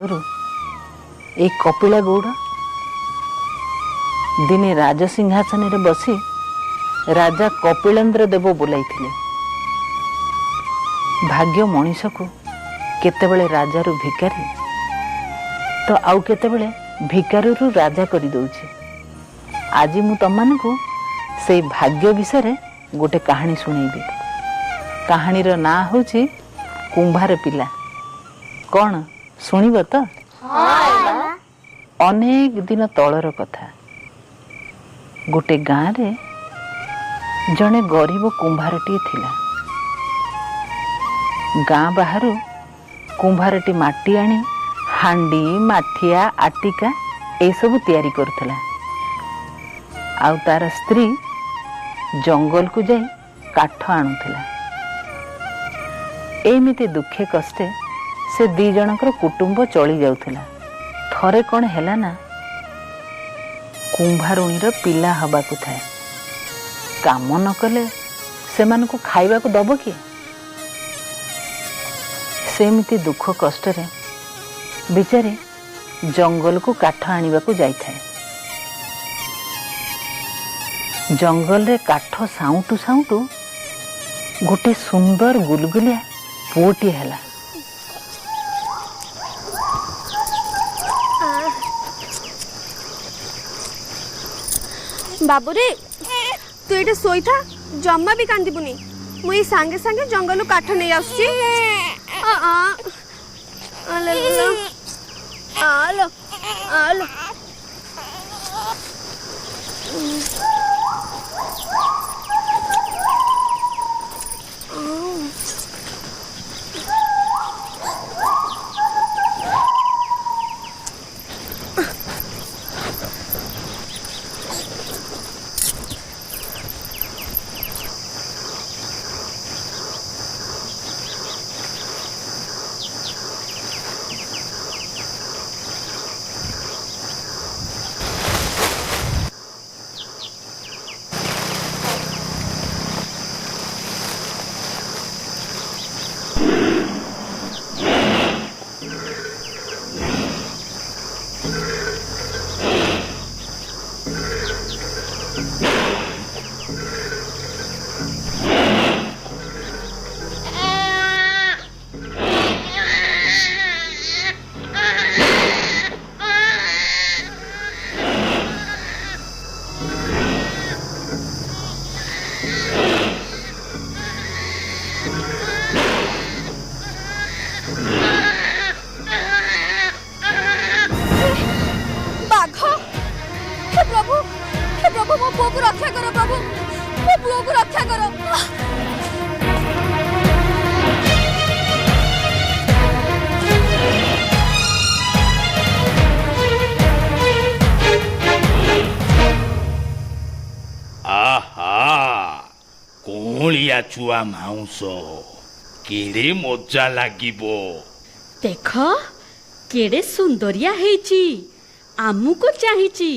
ए कपिला गौड़ दिने राजसिंहासन रे बसी राजा कपिलेन्द्र देव बुलाई भाग्य मनीष को केतेबेले राजारू भिकारी तो आउ केतेबेले भिकारू राजा कर दउछि। आज मु तमनको से भाग्य विषय गोटे कहानी सुनेबी। कहानीर ना होछि कुंभार पिला। कौन शुणिब तो? अनेक दिन तलर कथा। गोटे गाँव रे जड़े गरीब कुंभारटी थिला। गाँ बाहर कुंभारटी माटी आनी हांडी माठिया आटिका ए सब तैयारी करथला। आउ तार स्त्री जंगल को जाई काठ आणुथिला। एमिति दुखे कष्टे से दी जनकर कुटुंब चली जाउथिला। थरे कौन हैला ना कुंभारुणीर पिला हबाकु थाए। काम न कले सेमानकु खाइबाकु दब किए? सेमिति दुख कष्ट रे बिचारी जंगल को काठ आनिबाकु जाइथाए। जंगल रे काठ साउंटू साउंटू गोटे सुंदर गुलगुलिया पुओटी हैला। बाबू रे तू ये सोई था जम्मा भी कांदीबुनी। मुई सांगे सांगे जंगल काठ नहीं आसुची। आलो आलो आलो मो पुओ को रक्षा करो प्रभु। मो पुओ को रक्षा करो। आहा कोलिया छुआ माउस केड़े मजा लागिबो। देख केड़े सुंदरिया हेची। आमुको चाहिची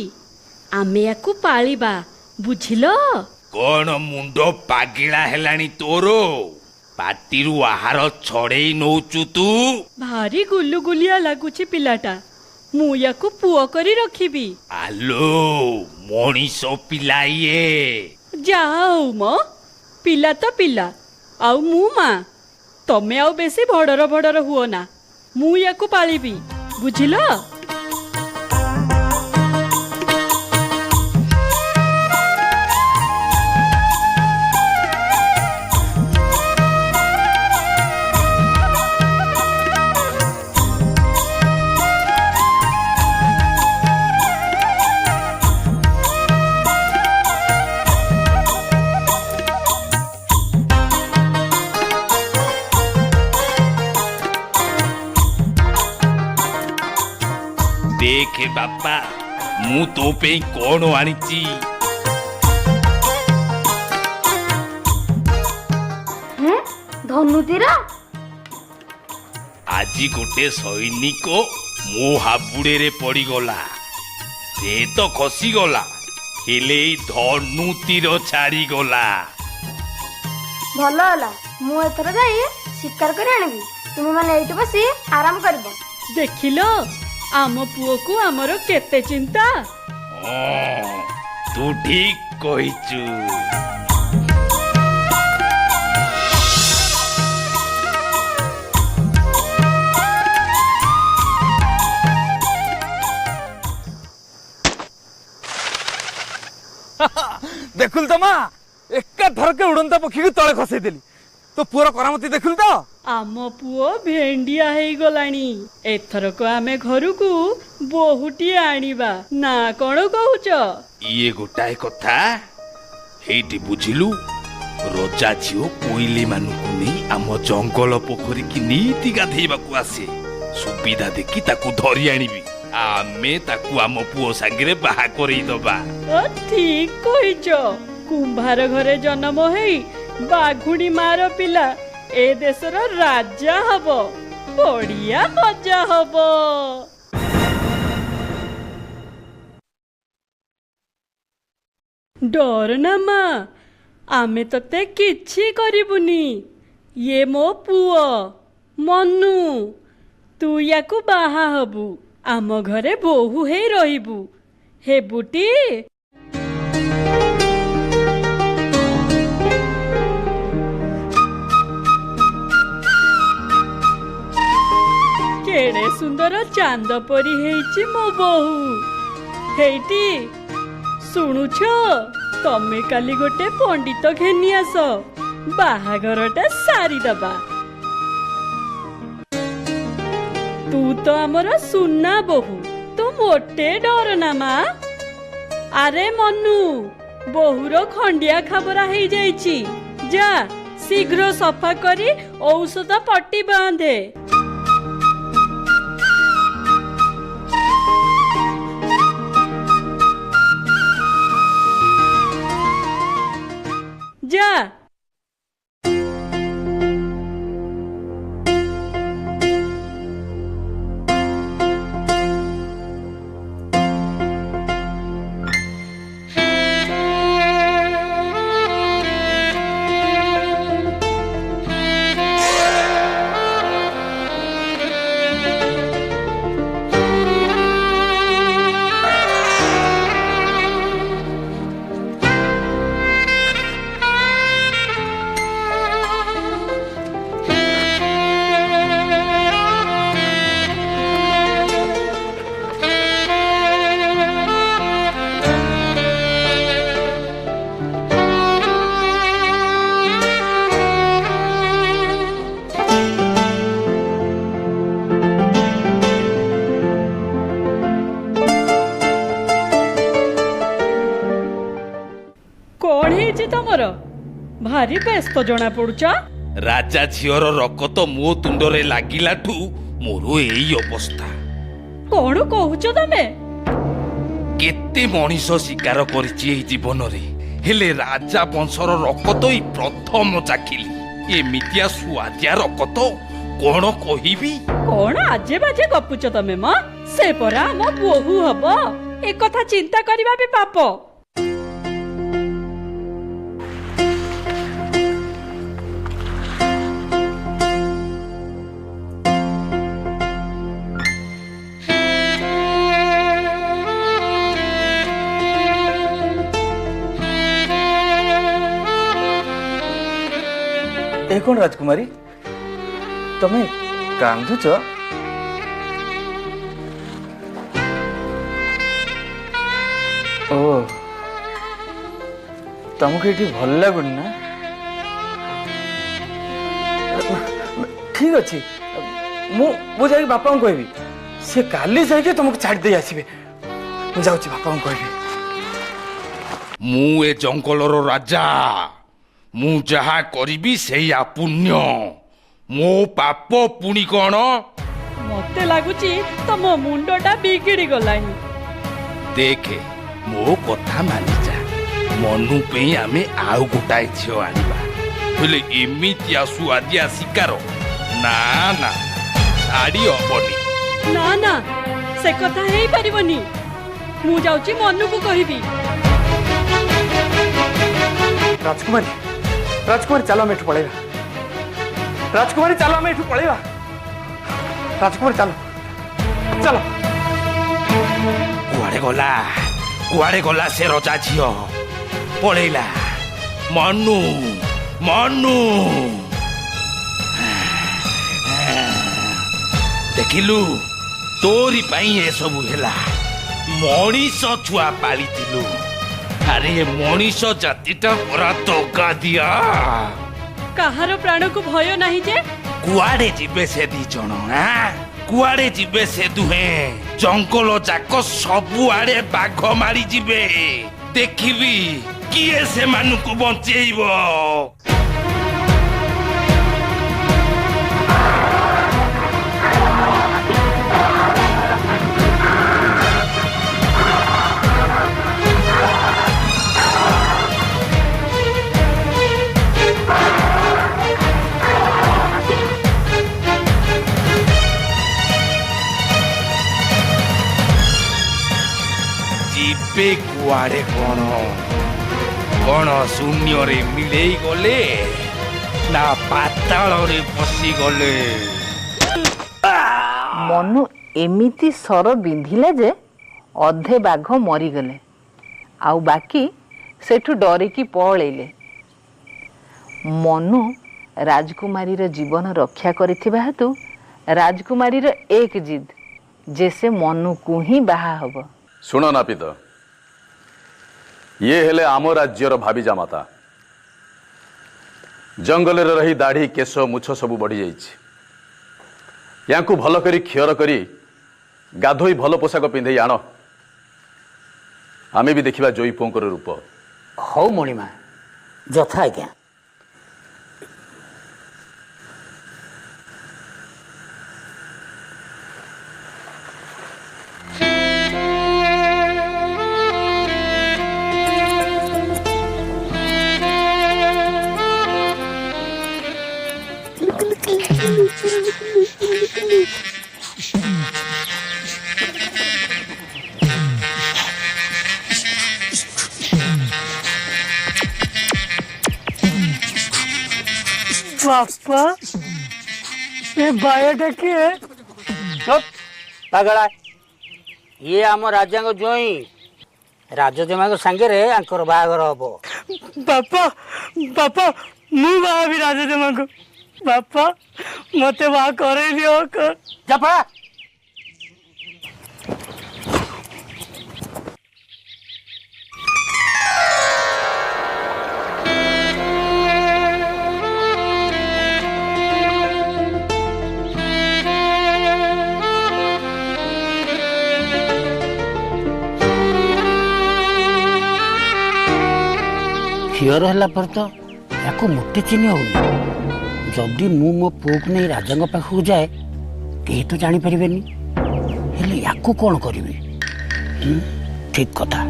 आमे याकू पालिबा बुझिलो। कौन मुंडो पागिला हेलानी तोरो? पाटिरू आहार छड़ेई नौचु तू। भारी गुलुगुलिया लागुची पिलाटा। मु याकू पुओ करी रखिबी। आलो मनीष पिला ये। जाओ मो पिला तो पिला आउ मु माँ। तमे आउ बेसी भडर भडर हुओ ना। मु याकू पालिबी बुझिलो। देखे बापा मु तो पे कौन आनीची। धनुतीर आजी गोटे सैनिक मो हाबुड़े रे पड़ी गला। से तो खसी गला हेले धनु तीर छाड़ी गला। भल होला। मु एथर जाई शिकार कर आनिबी। तुम मैंने ये बसी आराम कर। ଦେଖିଲ ଆମ ପୁଅକୁ ଆମର କେତେ ଚିନ୍ତା। ତୁ ଠିକ କହିଛୁ। देखुल तो माँ एका थर के उड़ंता पक्षी को तले खसई देली। तो पुअर करामती देखुल तो ଆମ ପୁଅ ଭେଣ୍ଡିଆ ହେଇଗଲାଣି। ଏଥରକ ଆମେ ଘରକୁ ବୋହୂଟିଏ ଆଣିବା ନା କଣ କହୁଛ? ଇଏ ଗୋଟାଏ କଥା ହେଇଟି ବୁଝିଲୁ। ରଜା ଝିଅ କୋଇଲି ମାନଙ୍କୁ ନେଇ ଆମ ଜଙ୍ଗଲ ପୋଖରୀ କି ନିତି ଗାଧେଇବାକୁ ଆସେ। ସୁବିଧା ଦେଖି ତାକୁ ଧରି ଆଣିବି। ଆମେ ତାକୁ ଆମ ପୁଅ ସାଙ୍ଗରେ ବାହା କରେଇଦବା। ଠିକ କହିଛ। କୁମ୍ଭାର ଘରେ ଜନ୍ମ ହେଇ ବାଘୁଣୀ ମାର ପିଲା ଏ ଦେଶର ରାଜା ହବ। ବଢିଆ ମଜା ହବ। ଡର ନା ମା, ଆମେ ତତେ କିଛି କରିବୁନି। ଇଏ ମୋ ପୁଅ ମନୁ। ତୁ ୟାକୁ ବାହା ହବୁ। ଆମ ଘରେ ବୋହୂ ହେଇ ରହିବୁ। ହେବୁଟି? କେଡ଼େ ସୁନ୍ଦର ଚାନ୍ଦ ପରି ହେଇଛି ମୋ ବୋହୂ। ହେଇଟି ଶୁଣୁଛ, ତମେ କାଲି ଗୋଟେ ପଣ୍ଡିତ ଘେନି ଆସ, ବାହାଘରଟା ସାରିଦବା। ତୁ ତ ଆମର ସୁନା ବୋହୂ, ତୁ ମୋଟେ ଡର ନା ମା। ଆରେ ମନୁ, ବୋହୂର ଖଣ୍ଡିଆ ଖାବରା ହେଇଯାଇଛି। ଯା ଶୀଘ୍ର ସଫା କରି ଔଷଧ ପଟି ବାନ୍ଧେ। যা। ତମର ଭାରି ବ୍ୟସ୍ତ ଜଣା ପଡୁଛ। ରାଜା ଝିଅର ରକତ ମୋ ତୁଣ୍ଡରେ ଲାଗିଲାଠୁ ମୋର ଏଇ ଅବସ୍ଥା। କଣ କହୁଛ ତମେ? କେତେ ମଣିଷ ଶିକାର କରିଛି ଏଇ ଜୀବନରେ, ହେଲେ ରାଜା ବଂଶର ରକତ ହିଁ ପ୍ରଥମ ଚାଖିଲି। ଏମିତିଆ ସୁଆଦିଆ ରକତ କଣ କହିବି। କଣ ଆଜେ ବାଜେ ଗପୁଛ ତମେ ମ? ସେ ପରା ଆମ ବୋହୂ ହବ। ଏ କଥା ଚିନ୍ତା କରିବା ବି ପାପ। ए कौन राजकुमारी, तमें कांदुच? ओ तुमको ये भल लगुन ना? ठीक अच्छे, मु जाई बापा को कहबी। से काली जाके तुमको छाड़ दे आसीबे। मु जाउची बापा को कहबी। मु ए जंगलर राजा। मु जहा करिबी सेया पुण्य। मो पाप पुणी कौन? मते लागुची तम मुंडटा बिगिड़ी गलानी। देखे मो कथा मानि जा। मनु पे आमे आउ गोटाए झियो आनिबा। हेले एमितिया सुआदिया शिकार ना ना छाड़ी हबनी। ना ना से कथा हेई परिबनी। मु जाउची मनु को कहबी। राजकुमारी, राजकुमारी चलो मैं पड़ेगा। राजकुमारी चलो मैं पड़ेगा। राजकुमारी चलो, चल कुआड़े गला से रजा झियो पळेला मनु मनु देखिलु तोरी पाई ए सब हेला मनीष छुआ पाली थिलु अरे मनीष जातिटा पूरा दगा दिया काहार प्राण को भय नहीं जे कुआड़े जीवे से दी जण कुआड़े जीवे से दुहे जंगल जाक सबुआड़े बाघ मारी जीवे देखिबी किए से मानुको बंचेइबो जीवे कुआड़े कौन शून्य रे मिले गले ना पाताल रे फसी गले मनु एमिति सर बिंधिला जे अधे बाघ मरीगले आउ बाकी सेठु डरिकी पळेले मनु राजकुमारीर जीवन रक्षा करिथिबा हेतु राजकुमारीर एक जिद जे से मनु को ही बाहा हब शुण नापित ये हेले आम राज्यर भाभी जामाता जंगल रही दाढ़ी केश मुछ सब बढ़ी जाइछि याकू भल करी क्षीर करी गाधोई भल पोशाक पिंधे आण आमे भी देखिबा जोई पोंकर रूप हौ मणिमा जथा आज्ञा बापा ये बायोटा किए चुप पागला ये आम राजा जोई राजजमा सांगे रे आंकर बाहागर हबो बापा बापा मु बाहा भी राजा जमा को बापा मते बाहा करे दियो कर जपा क्षीर है तो या मोटे चिन्ह होनी जदि मु मो पुओ को नहीं राजा पाखक जाए कहीं तो जापर या कौन करी ठीक कथा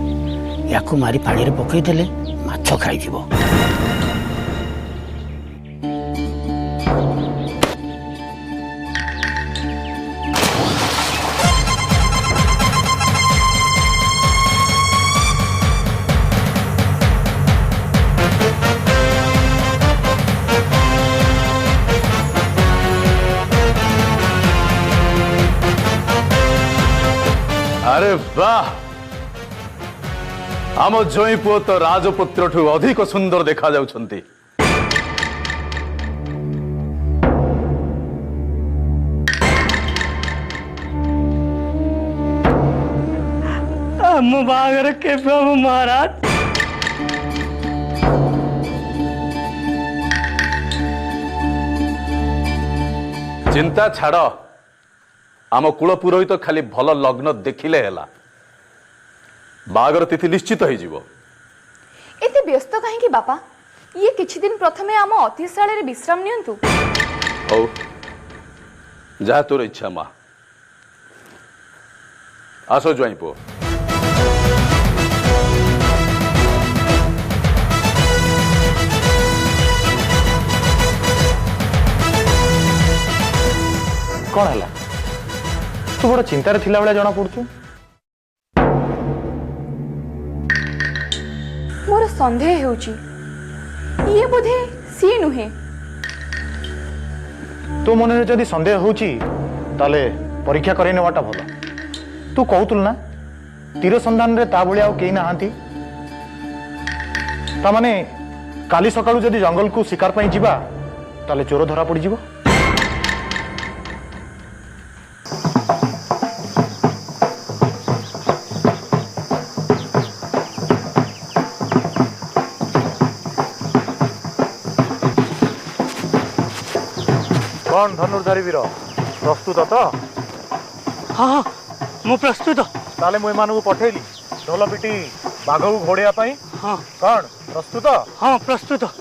या मारी पानी रे पकईदेले माछ खाई अरे वाह आम जोई पुओ तो राजपुत्र ठू अधिक सुंदर देखा जाउछंती हम बागर के महाराज चिंता छाड़ आम कुल पुरोहित खाली भल लग्न देखिले हेला बागर तिथि निश्चित हो जीवो एते व्यस्त कहीं बापा ये किछि दिन प्रथमे आम अतिशाला रे विश्राम नियंतु हौ जहा तोर इच्छा माँ आसो ज्वाई पुओ कौन है तू बड़ चिंतार थिला बेला जना पड़छु मोर संदेह होची ये बोधे सी नुहे तो मन जदि संदेह होची ताले परीक्षा करे नेवाटा भलो तू कहतुल ना तीर संधान रे ता भलिया केही नाहांती ता माने काली सकाळू जदि जंगल को शिकार पई जिबा ताले चोर धरा पड़ी जिवो। कौन धनुर्धारी वीर प्रस्तुत तो? हाँ हाँ मु प्रस्तुत। ताले मुई मानू पठेली ढोल पिटी बाघ को घोड़िया पई। हाँ कौन प्रस्तुत? हाँ प्रस्तुत।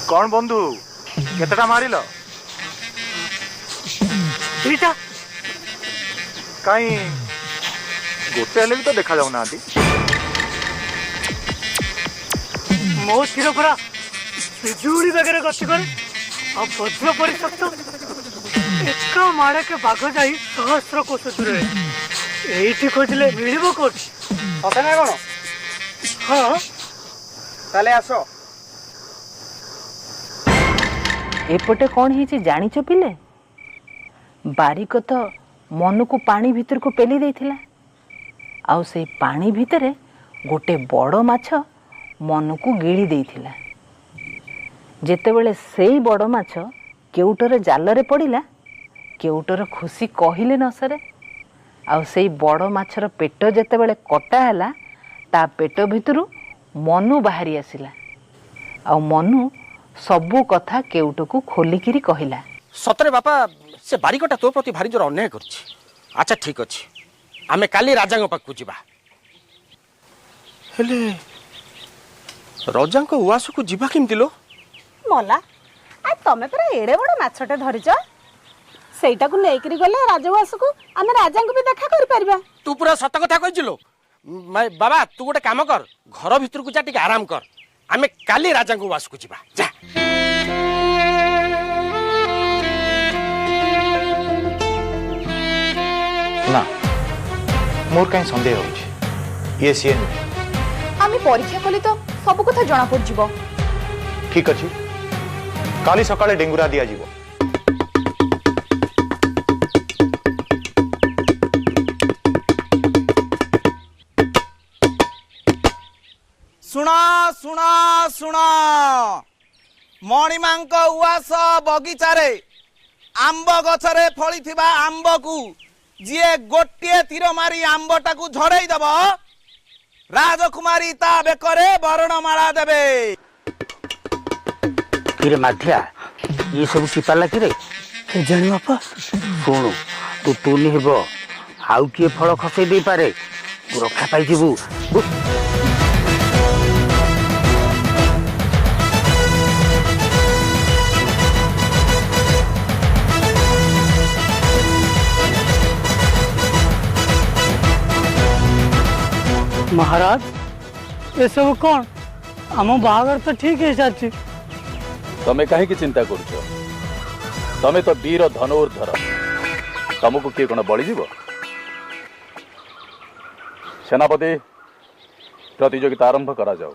कौन बंधु केतटा मारिल? दुईटा। कहीं गोटे हेले भी तो देखा जाऊ नांती। मो तीर परा बिजुली बेगरे गति करे और वज्र परिशक्त एका माड़े के बाघ जाई सहस्र कोश दूर एठी खोजले मिलिबो कोठी। सते ना कोन? हाँ ताले आसो। एपटे कौन ही जानिच पिले बारिक तो मन को पानी भीतर को पेली देथिला आउ से पानी भितरे गोटे बड़ माछ मन को गिली देथिला। जेतेबेले सेई बड़ माछ केउटर जालरे पड़िला केउटर खुशी कहिले न सरे आउ सेई बड़ माछर पेट जेतेबेले कटा हैला ता पेट भितरु मनु बाहरी आसिला आउ मनु सबू कथा केउट को खोलिकिरी कहिला। सतरे बापा से बारिकटा तो प्रति भारी जोर अन्याय करछि। अच्छा ठीक अछि आमे काली राजांग पाखु जिबा। हेले राजांग उवास को जिबा केमति लो? मला आ तमे पर एड़े बड़ माछटे धरिच सेटा को नेकरी गले राजवास को आमे राजांग भी देखा करि परबा। तू पूरा सत कथा कहिजिलो। बाबा तू गोटे काम कर घर भीतर को जा टिक आराम कर आमे काली राजांग उवास को जिबा जा। ना मोर कहीं संदेह होछि ये सीए नुहे। आमे परीक्षा कली तो सब कथा जणा पड़ जिवो। ठीक अछि काली सकाळे डेंगुरा दिया जिवो। सुना सुना सुना मणिमांक उवास बगीचारे आंब गछरे फली थिबा आंब को जिए गोटे तीर मारी आंबटा को झड़ई दब राजकुमारी ता बेकरे बरणमाला देबे। किरे माधिया ये सब की पाला किरे? जानी बापा शुणु तू तू निहब आउ किए फल खसई दे पारे तू रक्षा पाई जीवु। महाराज ये सब कौन आम बाहागर तो ठीक है साथी। तमे काहे की चिंता करुछ? तमे तो वीर धनुर्धर तुमको किए कौन बड़ी जीव? सेनापति प्रतियोगिता आरंभ करा जाओ।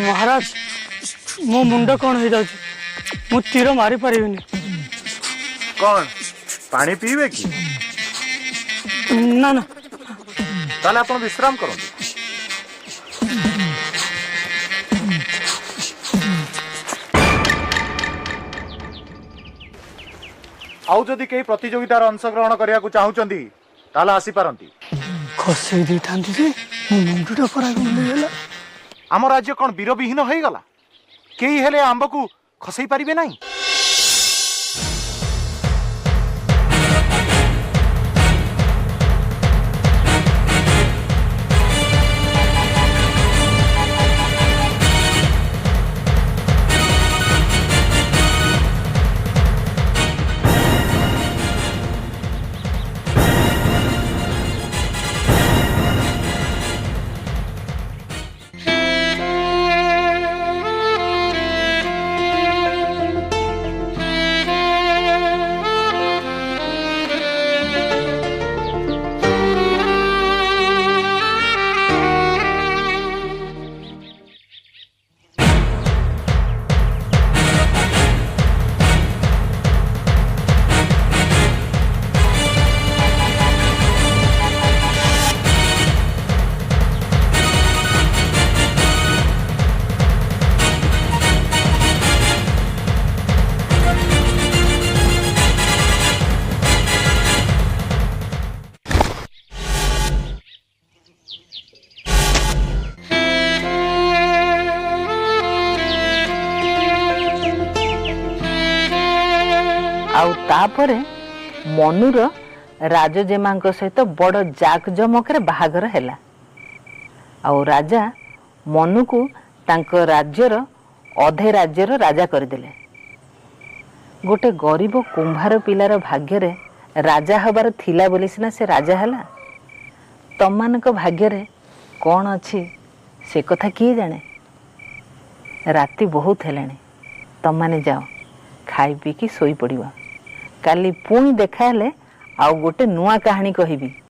महाराज मो मुंड कौन हो जाଉଛି मु तीर मारी परिबिनी। कौन पानी पीबे की? ନା ନା ତାହେଲେ ଆପଣ ବିଶ୍ରାମ କରନ୍ତୁ। ଆଉ ଯଦି କେହି ପ୍ରତିଯୋଗିତାରେ ଅଂଶଗ୍ରହଣ କରିବାକୁ ଚାହୁଁଛନ୍ତି ତାହେଲେ ଆସିପାରନ୍ତି। ଖସେଇ ଦେଇଥାନ୍ତି ଯେ ମୋ ମୁଣ୍ଡଟା ପରାଗ ମିଳିଗଲା। ଆମ ରାଜ୍ୟ କ'ଣ ବୀରବିହୀନ ହେଇଗଲା? କେହି ହେଲେ ଆମ୍ବକୁ ଖସେଇ ପାରିବେ ନାହିଁ? ଆଉ ତାପରେ ମନୁର ରାଜଜେମାଙ୍କ ସହିତ ବଡ଼ ଜାକଜମକରେ ବାହାଘର ହେଲା। ଆଉ ରାଜା ମନୁକୁ ତାଙ୍କ ରାଜ୍ୟର ଅଧେ ରାଜ୍ୟର ରାଜା କରିଦେଲେ। ଗୋଟେ ଗରିବ କୁମ୍ଭାର ପିଲାର ଭାଗ୍ୟରେ ରାଜା ହେବାର ଥିଲା ବୋଲି ସିନା ସେ ରାଜା ହେଲା। ତମମାନଙ୍କ ଭାଗ୍ୟରେ କ'ଣ ଅଛି ସେ କଥା କିଏ ଜାଣେ? ରାତି ବହୁତ ହେଲାଣି, ତମମାନେ ଯାଅ ଖାଇ ପିଇକି ଶୋଇପଡ଼ିବ। କାଲି ପୁଣି ଦେଖା ହେଲେ ଆଉ ଗୋଟେ ନୂଆ କାହାଣୀ କହିବି।